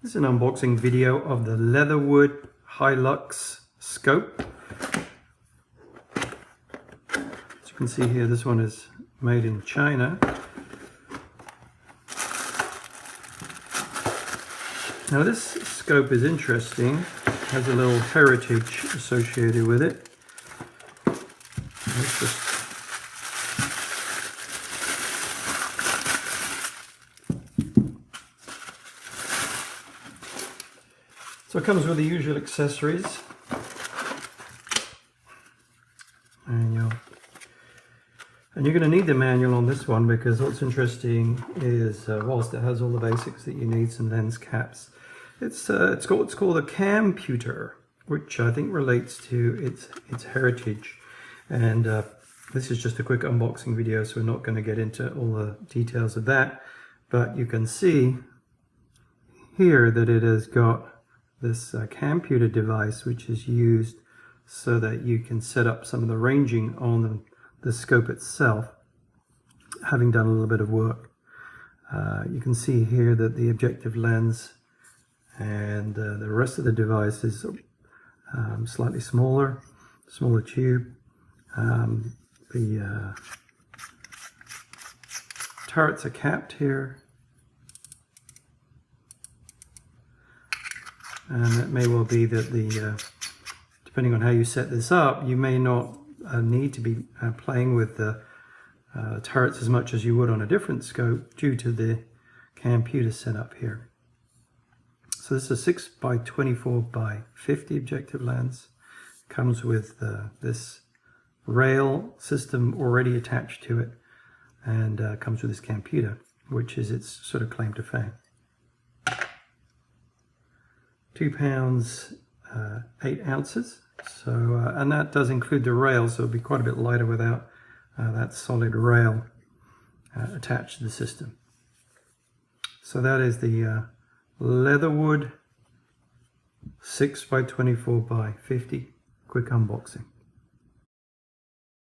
This is an unboxing video of the Leatherwood Hilux scope. As you can see here, this one is made in China. Now this scope is interesting. It has a little heritage associated with it. Let's just So it comes with the usual accessories, manual, and you're going to need the manual on this one because what's interesting is whilst it has all the basics that you need, some lens caps, it's got what's called a camputer, which I think relates to its heritage. And this is just a quick unboxing video, so we're not going to get into all the details of that, but you can see here that it has got this camputer device, which is used so that you can set up some of the ranging on the scope itself, having done a little bit of work. You can see here that the objective lens and the rest of the device is slightly smaller tube. The turrets are capped here. And it may well be that depending on how you set this up, you may not need to be playing with the turrets as much as you would on a different scope due to the camputer setup here. So this is a 6x24x50 objective lens. Comes with this rail system already attached to it, and comes with this camputer, which is its sort of claim to fame. 2 pounds 8 ounces, so and that does include the rail, so it'll be quite a bit lighter without that solid rail attached to the system. So that is the Leatherwood 6x24x50 quick unboxing.